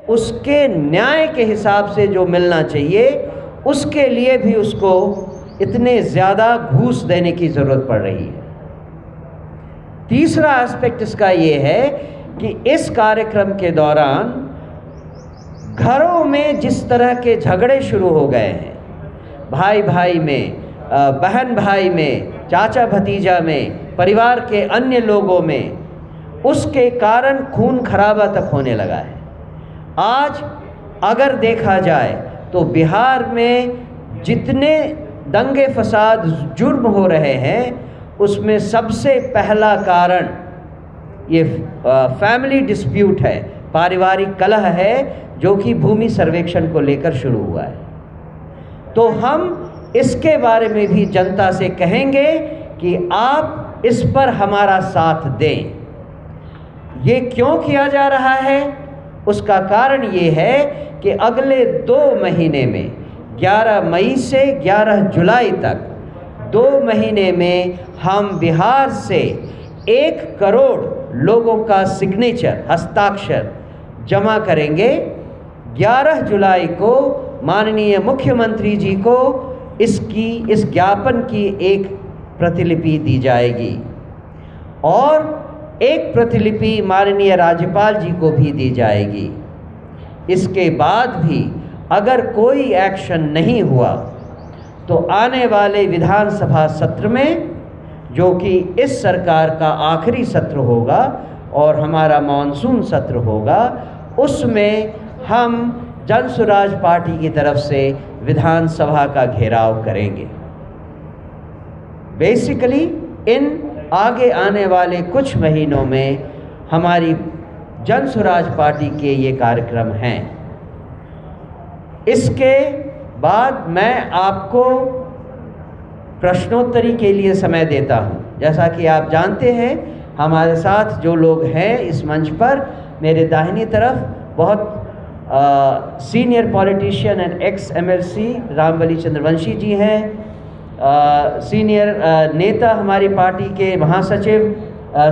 उसके न्याय के हिसाब से जो मिलना चाहिए, उसके लिए भी उसको इतने ज़्यादा घूस देने की ज़रूरत पड़ रही है। तीसरा एस्पेक्ट इसका ये है कि इस कार्यक्रम के दौरान घरों में जिस तरह के झगड़े शुरू हो गए हैं, भाई भाई में, बहन भाई में, चाचा भतीजा में, परिवार के अन्य लोगों में, उसके कारण खून खराबा तक होने लगा है। आज अगर देखा जाए तो बिहार में जितने दंगे फसाद जुर्म हो रहे हैं, उसमें सबसे पहला कारण ये फैमिली डिस्प्यूट है, पारिवारिक कलह है, जो कि भूमि सर्वेक्षण को लेकर शुरू हुआ है। तो हम इसके बारे में भी जनता से कहेंगे कि आप इस पर हमारा साथ दें। ये क्यों किया जा रहा है? उसका कारण ये है कि अगले 2 महीने में 11 मई से 11 जुलाई तक 2 महीने में हम बिहार से 1 करोड़ लोगों का सिग्नेचर, हस्ताक्षर जमा करेंगे। 11 जुलाई को माननीय मुख्यमंत्री जी को इस ज्ञापन की एक प्रतिलिपि दी जाएगी और एक प्रतिलिपि माननीय राज्यपाल जी को भी दी जाएगी। इसके बाद भी अगर कोई एक्शन नहीं हुआ तो आने वाले विधानसभा सत्र में, जो कि इस सरकार का आखिरी सत्र होगा और हमारा मॉनसून सत्र होगा, उसमें हम जन स्वराज पार्टी की तरफ से विधानसभा का घेराव करेंगे। बेसिकली इन आगे आने वाले कुछ महीनों में हमारी जन स्वराज पार्टी के ये कार्यक्रम हैं। इसके बाद मैं आपको प्रश्नोत्तरी के लिए समय देता हूं। जैसा कि आप जानते हैं, हमारे साथ जो लोग हैं इस मंच पर, मेरे दाहिनी तरफ बहुत senior politician and ex MLC Rambali Chandravanshi ji हैं। सीनियर नेता हमारी पार्टी के महासचिव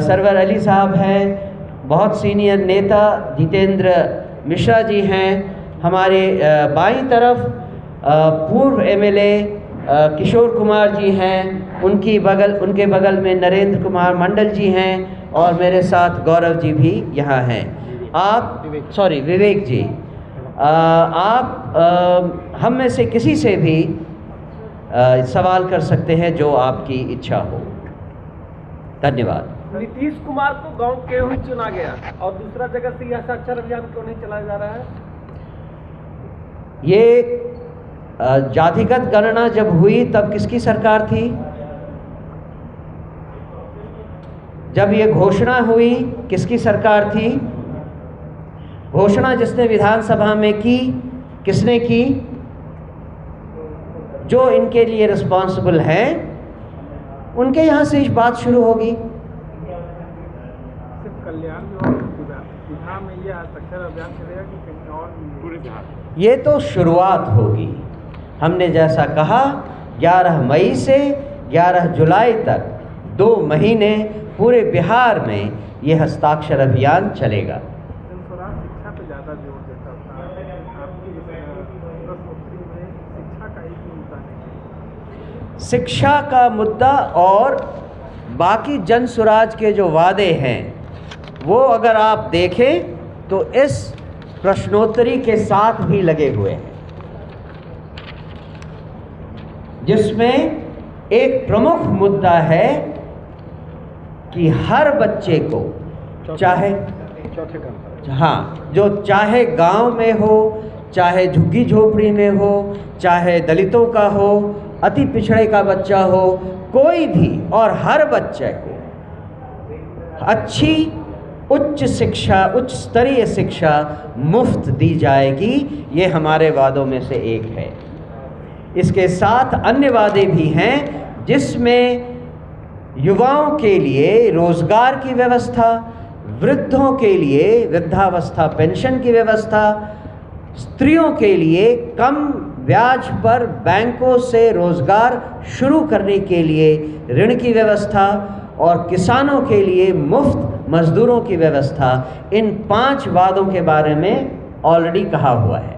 सरवर अली साहब हैं। बहुत सीनियर नेता जितेंद्र मिश्रा जी हैं। हमारे बाईं तरफ पूर्व MLA किशोर कुमार जी हैं। उनके बगल में नरेंद्र कुमार मंडल जी हैं और मेरे साथ गौरव जी भी यहाँ हैं। विवेक जी, आप हम में से किसी से भी सवाल कर सकते हैं जो आपकी इच्छा हो। धन्यवाद। नीतीश कुमार को गांव क्यों ही चुना गया और दूसरा जगह से यह साक्षर अभियान क्यों नहीं चलाया जा रहा है? ये जातिगत गणना जब हुई तब किसकी सरकार थी? जब ये घोषणा हुई किसकी सरकार थी? घोषणा जिसने विधानसभा में की, किसने की? जो इनके लिए रिस्पॉन्सिबल हैं, उनके यहाँ से इस बात शुरू होगी। सिर्फ कल्याण में ये साक्षर अभियान चलेगा कि कहीं और पूरे बिहार? ये तो शुरुआत होगी। हमने जैसा कहा 11 मई से 11 जुलाई तक 2 महीने पूरे बिहार में ये हस्ताक्षर अभियान चलेगा। शिक्षा पे ज़्यादा जोर देता था, आपकी प्रश्नोत्तरी में शिक्षा का एक मुद्दा नहीं। शिक्षा का मुद्दा और बाकी जन स्वराज के जो वादे हैं, वो अगर आप देखें तो इस प्रश्नोत्तरी के साथ भी लगे हुए हैं, जिसमें एक प्रमुख मुद्दा है कि हर बच्चे को, चाहे जो चाहे गांव में हो, चाहे झुग्गी झोपड़ी में हो, चाहे दलितों का हो, अति पिछड़े का बच्चा हो, कोई भी, और हर बच्चे को अच्छी उच्च शिक्षा, उच्च स्तरीय शिक्षा मुफ्त दी जाएगी। ये हमारे वादों में से एक है। इसके साथ अन्य वादे भी हैं, जिसमें युवाओं के लिए रोजगार की व्यवस्था, वृद्धों के लिए वृद्धावस्था पेंशन की व्यवस्था, स्त्रियों के लिए कम ब्याज पर बैंकों से रोजगार शुरू करने के लिए ऋण की व्यवस्था, और किसानों के लिए मुफ्त मजदूरों की व्यवस्था। इन 5 वादों के बारे में ऑलरेडी कहा हुआ है।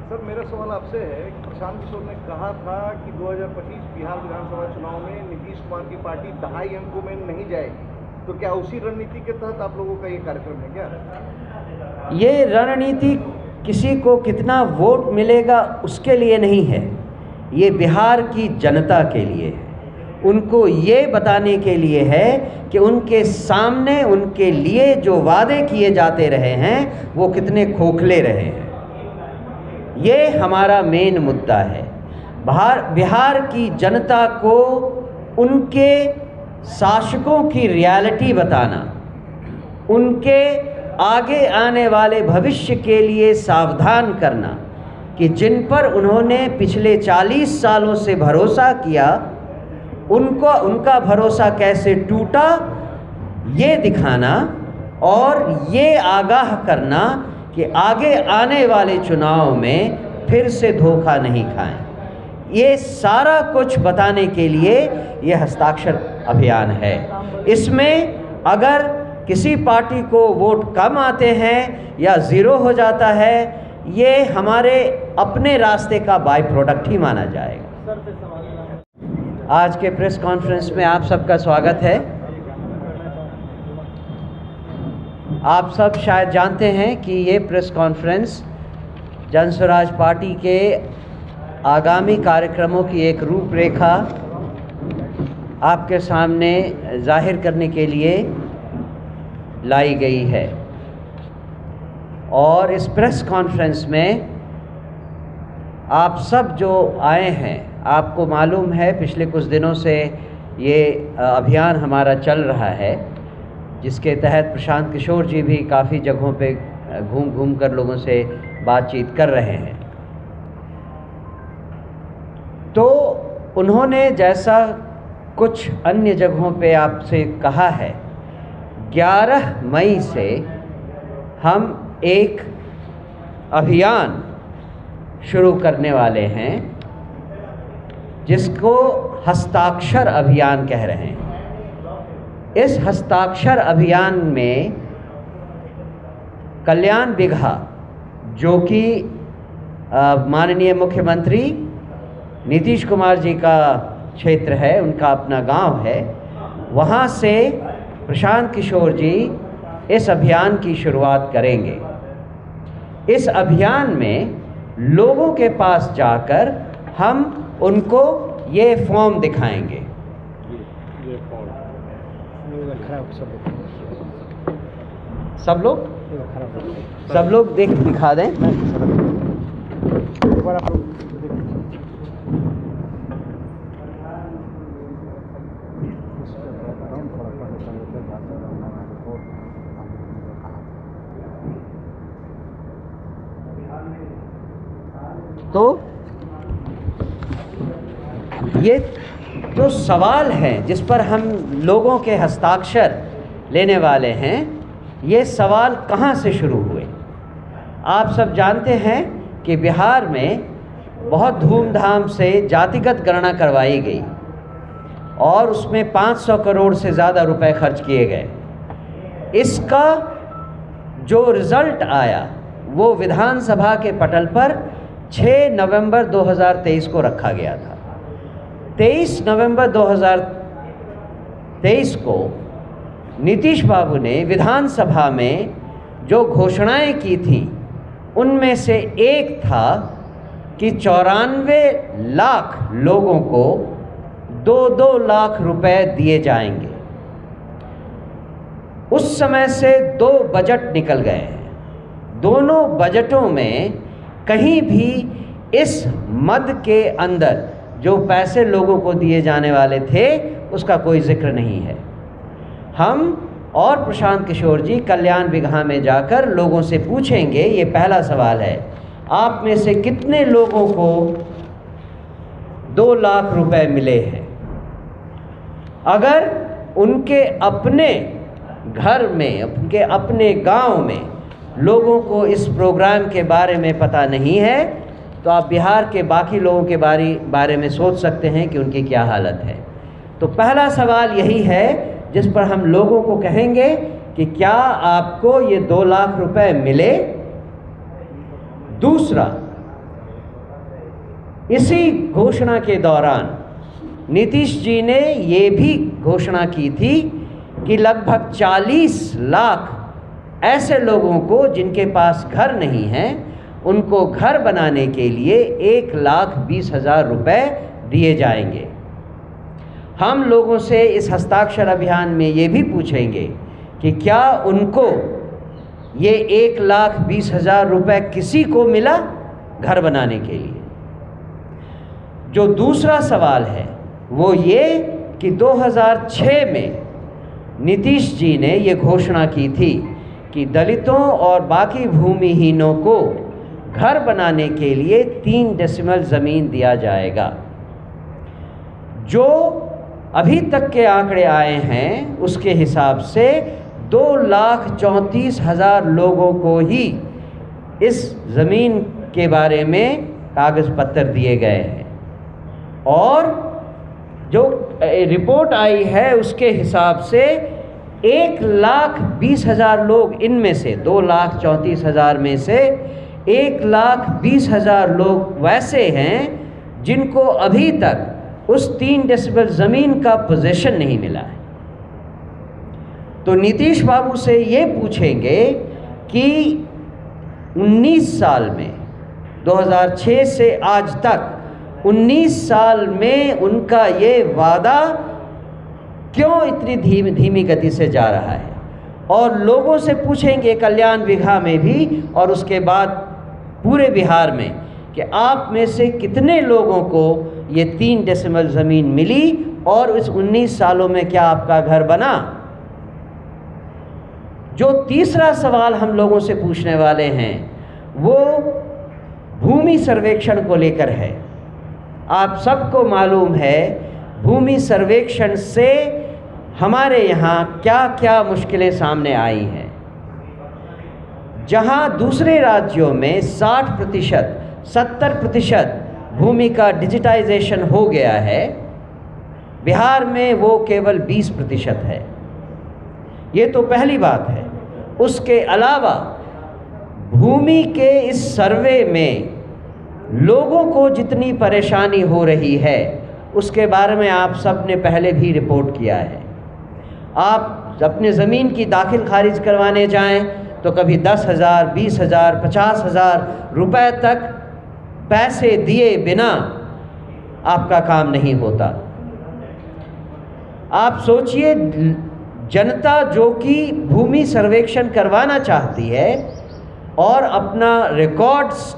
सर, मेरा सवाल आपसे है कि प्रशांत किशोर ने कहा था कि 2025 बिहार विधानसभा चुनाव में नीतीश कुमार की पार्टी 2.5 अंकों में नहीं जाएगी, तो क्या उसी रणनीति के तहत आप लोगों का ये कार्यक्रम है क्या? ये रणनीति किसी को कितना वोट मिलेगा उसके लिए नहीं है, ये बिहार की जनता के लिए है। उनको ये बताने के लिए है कि उनके सामने उनके लिए जो वादे किए जाते रहे हैं वो कितने खोखले रहे हैं। ये हमारा मेन मुद्दा है। बिहार की जनता को उनके शासकों की रियलिटी बताना, उनके आगे आने वाले भविष्य के लिए सावधान करना कि जिन पर उन्होंने पिछले 40 सालों से भरोसा किया उनका भरोसा कैसे टूटा, ये दिखाना और ये आगाह करना कि आगे आने वाले चुनाव में फिर से धोखा नहीं खाएं। ये सारा कुछ बताने के लिए ये हस्ताक्षर अभियान है। इसमें अगर किसी पार्टी को वोट कम आते हैं या ज़ीरो हो जाता है, ये हमारे अपने रास्ते का बाय प्रोडक्ट ही माना जाएगा। आज के प्रेस कॉन्फ्रेंस में आप सबका स्वागत है। आप सब शायद जानते हैं कि ये प्रेस कॉन्फ्रेंस जन स्वराज पार्टी के आगामी कार्यक्रमों की एक रूपरेखा आपके सामने जाहिर करने के लिए लाई गई है। और इस प्रेस कॉन्फ्रेंस में आप सब जो आए हैं, आपको मालूम है पिछले कुछ दिनों से ये अभियान हमारा चल रहा है, जिसके तहत प्रशांत किशोर जी भी काफ़ी जगहों पे घूम घूम कर लोगों से बातचीत कर रहे हैं। तो उन्होंने जैसा कुछ अन्य जगहों पे आपसे कहा है, 11 मई से हम एक अभियान शुरू करने वाले हैं जिसको हस्ताक्षर अभियान कह रहे हैं। इस हस्ताक्षर अभियान में कल्याण बिगहा, जो कि माननीय मुख्यमंत्री नीतीश कुमार जी का क्षेत्र है, उनका अपना गांव है, वहां से प्रशांत किशोर जी इस अभियान की शुरुआत करेंगे। इस अभियान में लोगों के पास जाकर हम उनको ये फॉर्म दिखाएंगे। सब लोग दिखा दें। तो ये जो सवाल हैं जिस पर हम लोगों के हस्ताक्षर लेने वाले हैं, ये सवाल कहाँ से शुरू हुए? आप सब जानते हैं कि बिहार में बहुत धूमधाम से जातिगत गणना करवाई गई और उसमें 500 करोड़ से ज़्यादा रुपए खर्च किए गए। इसका जो रिज़ल्ट आया वो विधानसभा के पटल पर 6 नवंबर 2023 को रखा गया था। 23 नवंबर 2023 को नीतीश बाबू ने विधानसभा में जो घोषणाएं की थी उनमें से एक था कि 94 लाख लोगों को 2-2 लाख रुपए दिए जाएंगे। उस समय से 2 बजट निकल गए हैं। दोनों बजटों में कहीं भी इस मद के अंदर जो पैसे लोगों को दिए जाने वाले थे उसका कोई जिक्र नहीं है। हम और प्रशांत किशोर जी कल्याण बिगहा में जाकर लोगों से पूछेंगे, ये पहला सवाल है, आप में से कितने लोगों को 2 लाख रुपए मिले हैं? अगर उनके अपने घर में, उनके अपने गांव में लोगों को इस प्रोग्राम के बारे में पता नहीं है, तो आप बिहार के बाकी लोगों के बारे में सोच सकते हैं कि उनकी क्या हालत है। तो पहला सवाल यही है जिस पर हम लोगों को कहेंगे कि क्या आपको ये 2 लाख रुपए मिले। दूसरा, इसी घोषणा के दौरान नीतीश जी ने ये भी घोषणा की थी कि लगभग 40 लाख ऐसे लोगों को जिनके पास घर नहीं है, उनको घर बनाने के लिए 1,20,000 रुपए दिए जाएंगे। हम लोगों से इस हस्ताक्षर अभियान में ये भी पूछेंगे कि क्या उनको ये 1,20,000 रुपए किसी को मिला घर बनाने के लिए। जो दूसरा सवाल है वो ये कि 2006 में नीतीश जी ने ये घोषणा की थी कि दलितों और बाकी भूमिहीनों को घर बनाने के लिए 3 डेसिमल ज़मीन दिया जाएगा। जो अभी तक के आंकड़े आए हैं उसके हिसाब से 2,34,000 लोगों को ही इस ज़मीन के बारे में कागज़ पत्र दिए गए हैं, और जो रिपोर्ट आई है उसके हिसाब से 1,20,000 लोग, इनमें से 2,34,000 में से 1,20,000 लोग वैसे हैं जिनको अभी तक उस 3 डेसिबल ज़मीन का पोजीशन नहीं मिला है। तो नीतीश बाबू से ये पूछेंगे कि 19 साल में, 2006 से आज तक 19 साल में उनका ये वादा क्यों इतनी धीमी गति से जा रहा है। और लोगों से पूछेंगे कल्याण विघा में भी और उसके बाद पूरे बिहार में कि आप में से कितने लोगों को ये 3 डेसिमल ज़मीन मिली और इस 19 सालों में क्या आपका घर बना। जो तीसरा सवाल हम लोगों से पूछने वाले हैं वो भूमि सर्वेक्षण को लेकर है। आप सबको मालूम है भूमि सर्वेक्षण से हमारे यहाँ क्या क्या मुश्किलें सामने आई हैं। जहाँ दूसरे राज्यों में 60%, 70% भूमि का डिजिटाइजेशन हो गया है, बिहार में वो केवल 20% है। ये तो पहली बात है। उसके अलावा भूमि के इस सर्वे में लोगों को जितनी परेशानी हो रही है उसके बारे में आप सब ने पहले भी रिपोर्ट किया है। आप अपने ज़मीन की दाखिल खारिज करवाने जाएं तो कभी 10,000, 20,000, 50,000 रुपए तक पैसे दिए बिना आपका काम नहीं होता। आप सोचिए, जनता जो कि भूमि सर्वेक्षण करवाना चाहती है और अपना रिकॉर्ड्स